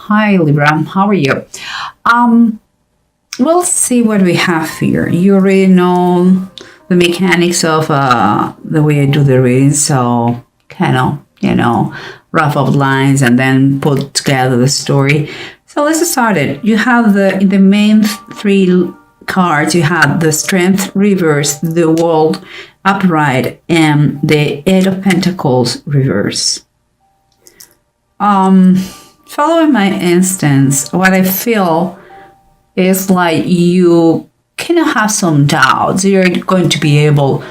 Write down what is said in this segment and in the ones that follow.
Hi Libra, how are you? We'll see what we have here. You already know the mechanics of the way I do the reading, so kind of, rough up lines and then put together the story. So let's start it. You have in the main three cards, you have the Strength reverse, the World upright, and the Eight of Pentacles reverse. Following my instance, what I feel is like you kind of have some doubts. You're going to be able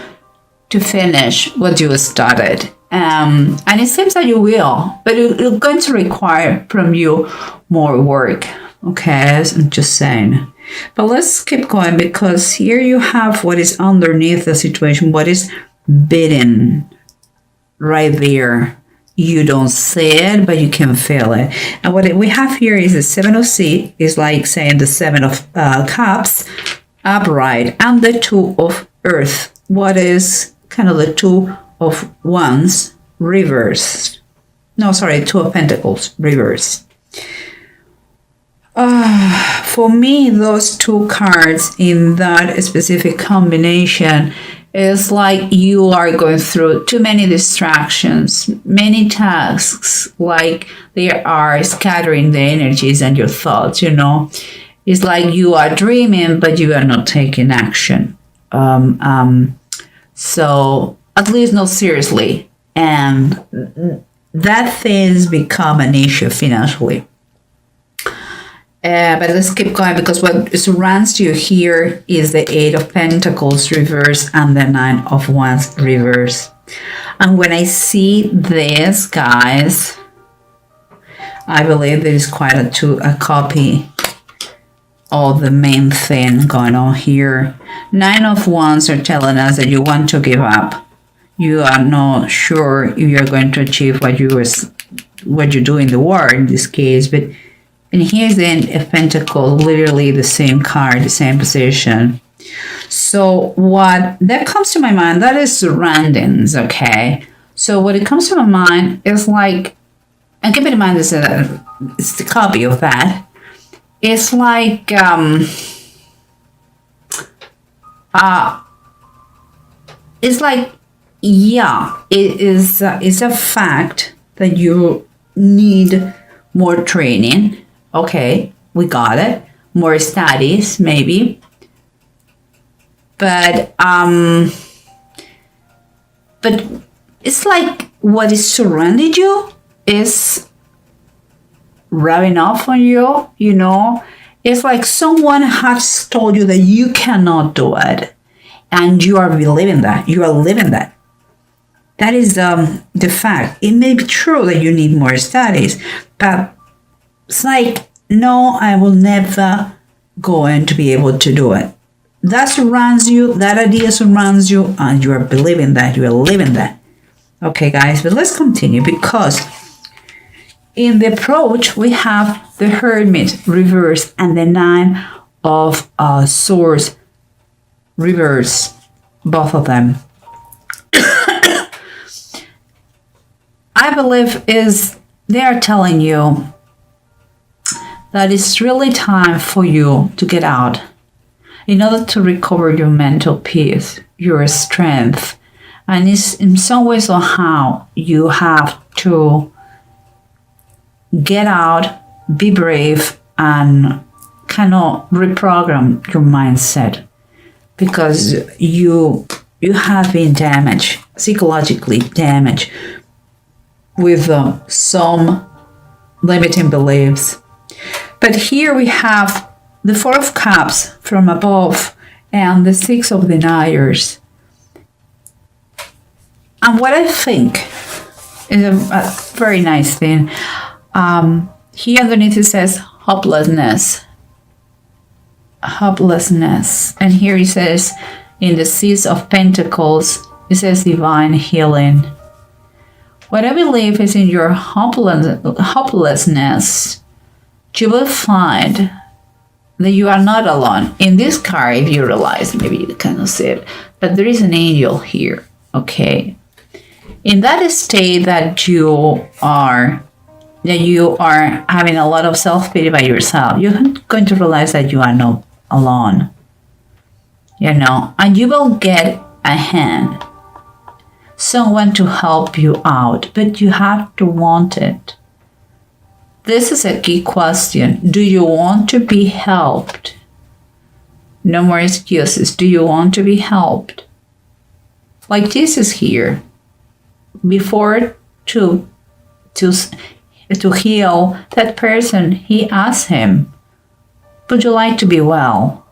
to finish what you started. And it seems that you will, but it's going to require from you more work. Okay, I'm just saying. But let's keep going, because here you have what is underneath the situation, what is bidden right there. You don't see it, but you can feel it. And what we have here is the Seven of Seas, is like saying the Seven of Cups upright, and the Two of Earth. What is kind of the Two of Wands reversed? No, sorry, Two of Pentacles reversed. For me, those two cards in that specific combination is like you are going through too many distractions, many tasks, like they are scattering the energies and your thoughts, It's like you are dreaming, but you are not taking action. So at least not seriously. And that things become an issue financially. But let's keep going, because what surrounds you here is the Eight of Pentacles reverse and the Nine of Wands reverse. And when I see this, guys, I believe there is quite a copy of the main thing going on here. Nine of Wands are telling us that you want to give up. You are not sure if you're going to achieve what you do in the war in this case, but. And here's the Eight of Pentacles, literally the same card, the same position. So what that comes to my mind, that is surroundings, okay? So what it comes to my mind is like, and keep in mind, it's the copy of that. It's like, it's a fact that you need more training. Okay, we got it. More studies, maybe. But it's like what is surrounding you is rubbing off on you, It's like someone has told you that you cannot do it. And you are believing that. You are living that. That is the fact. It may be true that you need more studies, but it's like, no, I will never going to be able to do it. That surrounds you, that idea surrounds you, and you are believing that, you are living that. Okay, guys, but let's continue, because in the approach, we have the Hermit reverse and the Nine of Swords reverse, both of them. I believe they are telling you that it's really time for you to get out in order to recover your mental peace, your strength. And it's in some ways or how you have to get out, be brave, and kind of reprogram your mindset, because you have been damaged, psychologically damaged, with some limiting beliefs. But here we have the Four of Cups from above and the Six of Deniers. And what I think is a very nice thing. Here underneath it says hopelessness. Hopelessness. And here it says in the Six of Pentacles, it says divine healing. What I believe is in your hopelessness, you will find that you are not alone. In this card, if you realize, maybe you cannot see it, but there is an angel here, okay? In that state that you are that you are having a lot of self-pity by yourself, you're going to realize that you are not alone, and you will get a hand, someone to help you out, but you have to want it. This is a key question. Do you want to be helped? No more excuses. Do you want to be helped? Like Jesus here, before to heal that person, he asked him, would you like to be well?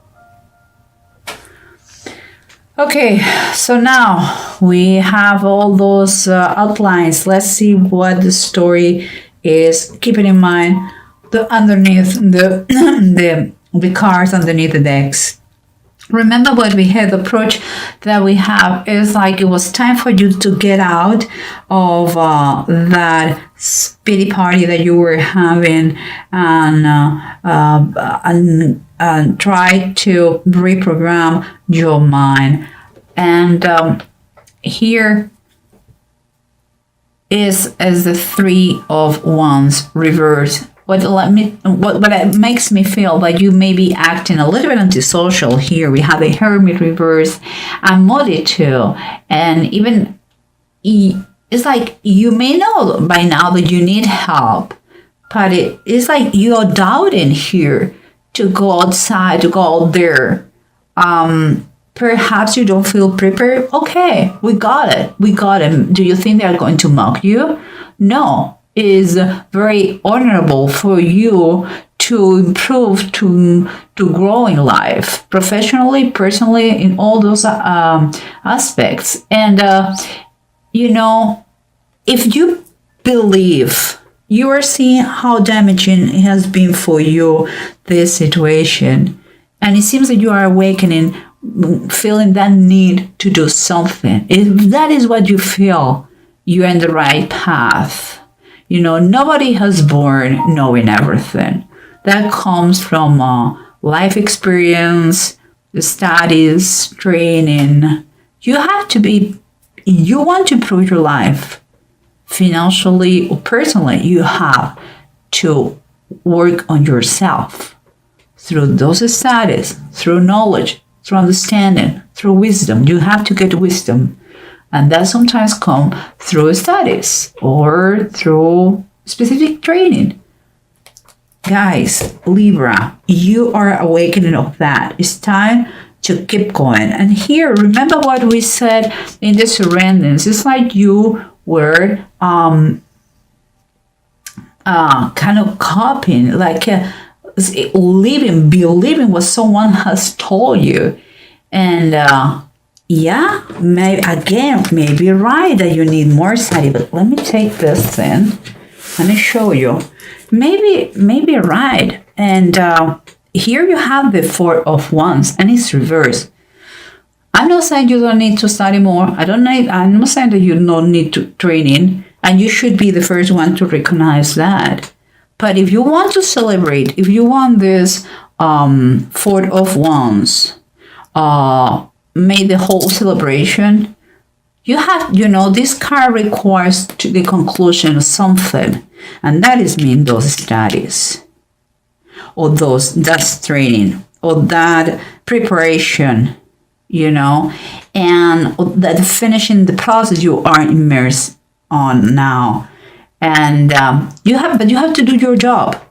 Okay, so now we have all those outlines. Let's see what the story is. Keeping in mind the underneath the cards underneath the decks. Remember what we had, the approach that we have is like it was time for you to get out of that pity party that you were having and try to reprogram your mind. And here is as the Three of Wands reversed. What makes me feel like you may be acting a little bit antisocial here. We have the Hermit reverse and Moody too. And even it's like you may know by now that you need help, but it's like you're doubting here to go outside, to go out there. Perhaps you don't feel prepared. Okay, we got it. We got it. Do you think they're going to mock you? No. Is very honorable for you to improve, to grow in life, professionally, personally, in all those aspects. And if you believe, you are seeing how damaging it has been for you, this situation, and it seems that you are awakening, feeling that need to do something. If that is what you feel, you're in the right path. Nobody has born knowing everything. That comes from life experience, studies, training. You want to improve your life financially or personally. You have to work on yourself through those studies, through knowledge, through understanding, through wisdom. You have to get wisdom. And that sometimes comes through studies or through specific training. Guys, Libra, you are awakening of that. It's time to keep going. And here, remember what we said in the surroundings. It's like you were kind of copying, like believing what someone has told you. And yeah, maybe right that you need more study, but let me take this in. Let me show you. Maybe right. And here you have the Four of Wands, and it's reversed. I'm not saying you don't need to study more. I'm not saying that you don't need to training, and you should be the first one to recognize that. But if you want to celebrate, if you want this Four of Wands, made the whole celebration, you have, this card requires to the conclusion of something, and that is mean those studies, or that's training, or that preparation, and that finishing the process you are immersed on now, and you have to do your job,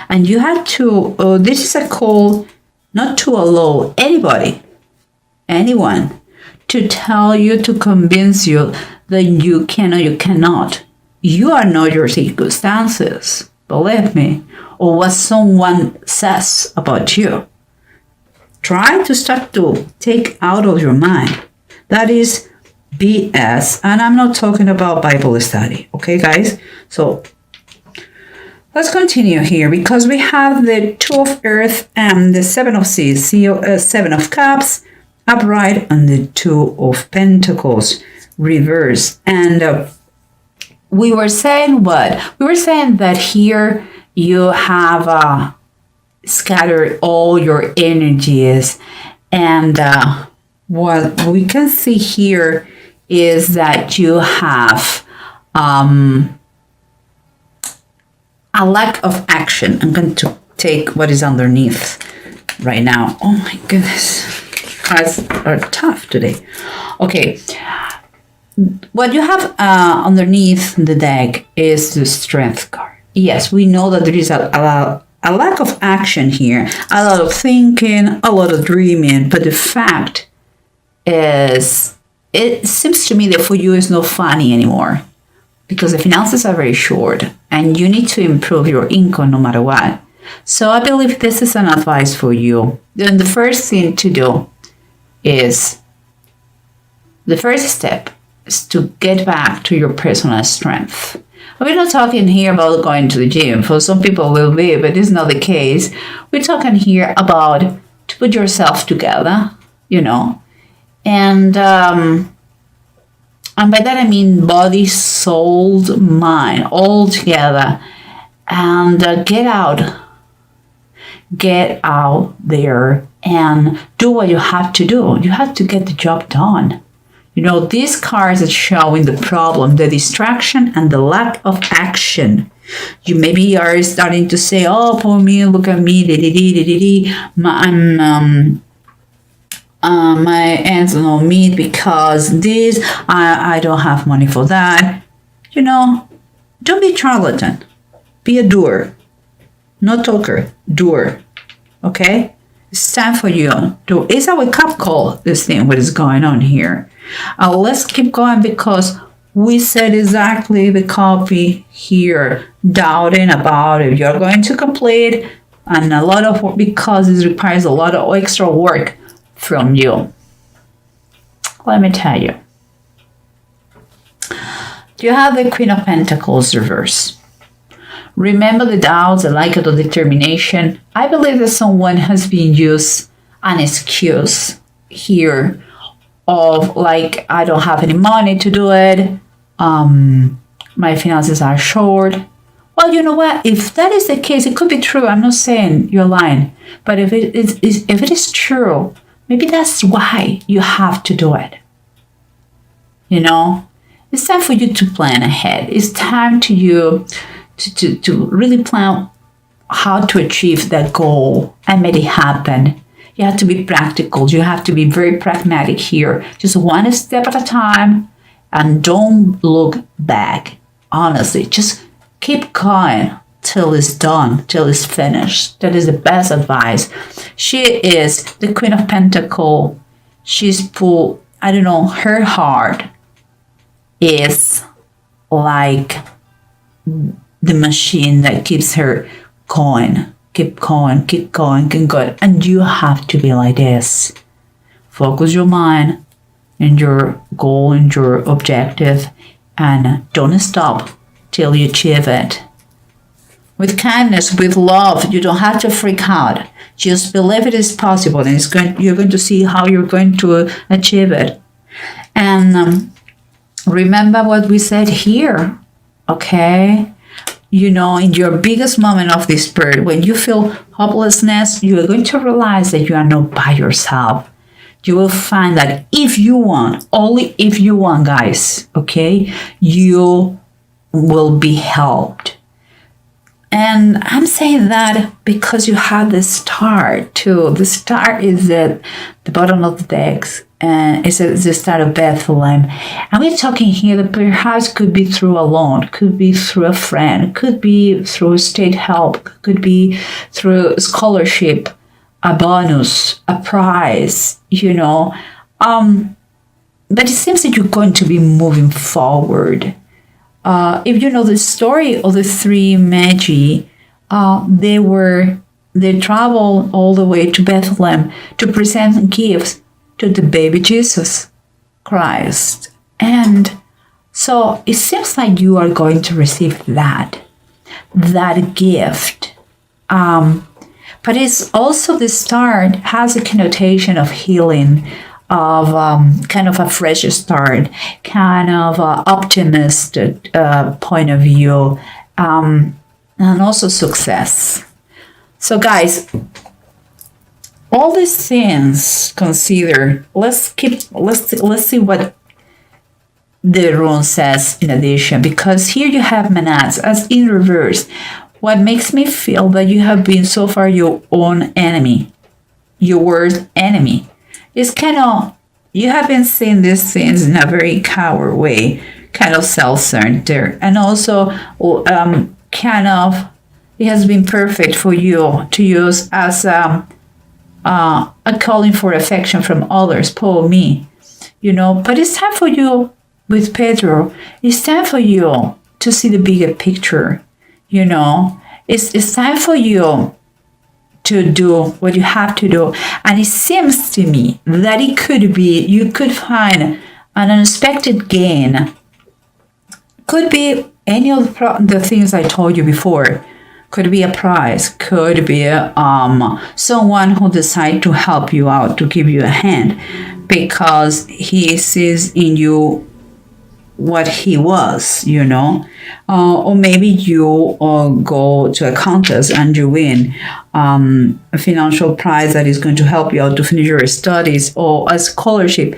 and you have to. This is a call not to allow anyone to tell you, to convince you that you can or you cannot. You are not your circumstances, believe me, or what someone says about you. Try to start to take out of your mind. That is BS, and I'm not talking about Bible study, okay, guys? So let's continue here, because we have the Two of Earth and the Seven of Seas, Seven of Cups, upright, and the Two of Pentacles reverse. And we were saying what? We were saying that here you have scattered all your energies, and what we can see here is that you have a lack of action. I'm going to take what is underneath right now. Oh my goodness, cards are tough today. Okay, what you have underneath the deck is the Strength card. Yes, we know that there is a lack of action here, a lot of thinking, a lot of dreaming, but the fact is, it seems to me that for you it's not funny anymore, because the finances are very short and you need to improve your income no matter what. So I believe this is an advice for you. Then the first thing to do is, the first step is to get back to your personal strength. We're not talking here about going to the gym. For some people will be, but it's not the case. We're talking here about to put yourself together, you know, and by that I mean body, soul, mind, all together, and get out there and do what you have to do. You have to get the job done. You know, these cards are showing the problem, the distraction, and the lack of action. You maybe are starting to say, oh, poor me, look at me, my ends don't meet because this, I don't have money for that. You know, don't be a charlatan. Be a doer. Not talker, doer. Okay? It's time for you to, it's a wake-up call, this thing, what is going on here. Let's keep going, because we said exactly the copy here, doubting about if you're going to complete, and a lot of work, because it requires a lot of extra work from you. Let me tell you. You have the Queen of Pentacles reverse. Remember the doubts, the lack of determination. I believe that someone has been used an excuse here of like, I don't have any money to do it. My finances are short. Well, you know what? If that is the case, it could be true. I'm not saying you're lying. But if it is true, maybe that's why you have to do it. You know? It's time for you to plan ahead. It's time to you to really plan how to achieve that goal and make it happen. You have to be practical. You have to be very pragmatic here. Just one step at a time, and don't look back. Honestly, just keep going till it's done, till it's finished. That is the best advice. She is the Queen of Pentacles. She's full, I don't know, her heart is like the machine that keeps her going. Keep going, keep going, keep going. And you have to be like this. Focus your mind and your goal and your objective, and don't stop till you achieve it. With kindness, with love, you don't have to freak out. Just believe it is possible, and you're going to see how you're going to achieve it. And remember what we said here, okay? You know, in your biggest moment of this spirit, when you feel hopelessness, you are going to realize that you are not by yourself. You will find that if you want, only if you want, guys, okay, you will be helped. And I'm saying that because you have the star too. The star is at the bottom of the decks, and it's the star of Bethlehem. And we're talking here that perhaps could be through a loan, could be through a friend, could be through state help, could be through a scholarship, a bonus, a prize, you know. But it seems that you're going to be moving forward. If you know the story of the three Magi, they traveled all the way to Bethlehem to present gifts to the baby Jesus Christ. And so it seems like you are going to receive that gift. But it's also the start has a connotation of healing, of kind of a fresh start, kind of optimistic point of view, and also success. So guys, all these things considered, let's see what the rune says in addition, because here you have Manats as in reverse. what makes me feel that you have been so far your own enemy, your worst enemy. It's kind of, you have been seeing these things in a very coward way, kind of self-centered, and also kind of, it has been perfect for you to use as a calling for affection from others, poor me, But it's time for you with Pedro. It's time for you to see the bigger picture, It's time for you to do what you have to do. And it seems to me that it could be, you could find an unexpected gain. Could be any of the things I told you before. Could be a prize, could be someone who decides to help you out, to give you a hand, because he sees in you what he was, or maybe you go to a contest and you win a financial prize that is going to help you out to finish your studies, or a scholarship.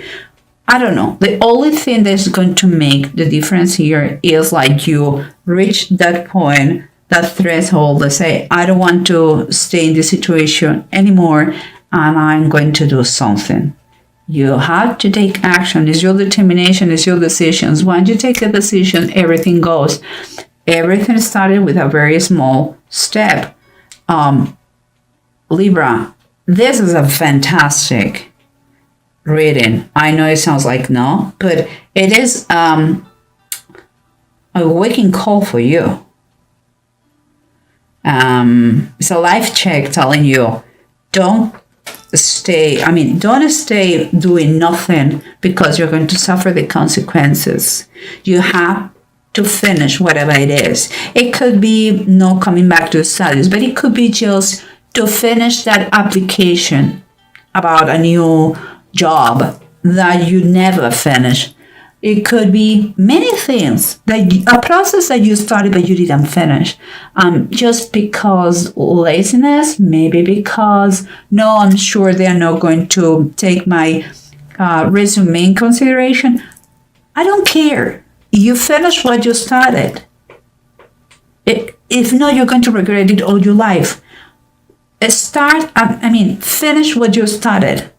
I don't know. The only thing that's going to make the difference here is like you reach that point, that threshold, that say, I don't want to stay in this situation anymore, and I'm going to do something. You have to take action. It's your determination, it's your decisions. Once you take a decision, everything goes. Everything started with a very small step. Libra, this is a fantastic reading. I know it sounds like no, but it is a waking call for you. It's a life check telling you, don't stay doing nothing, because you're going to suffer the consequences. You have to finish whatever it is. It could be not coming back to studies, but it could be just to finish that application about a new job that you never finish. It could be many things, a process that you started but you didn't finish. Just because laziness, maybe because, no, I'm sure they're not going to take my resume in consideration. I don't care. You finish what you started. If not, you're going to regret it all your life. Finish what you started.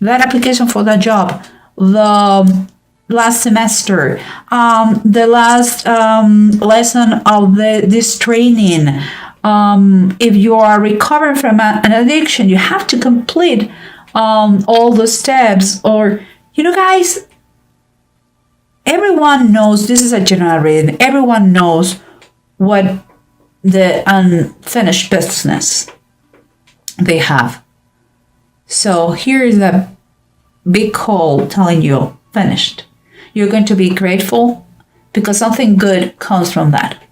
That application for that job, the last semester, the last lesson of this training. If you are recovering from an addiction, you have to complete all the steps. Or, guys, everyone knows, this is a general reading, everyone knows what the unfinished business they have. So here is a big call telling you, finished. You're going to be grateful because something good comes from that.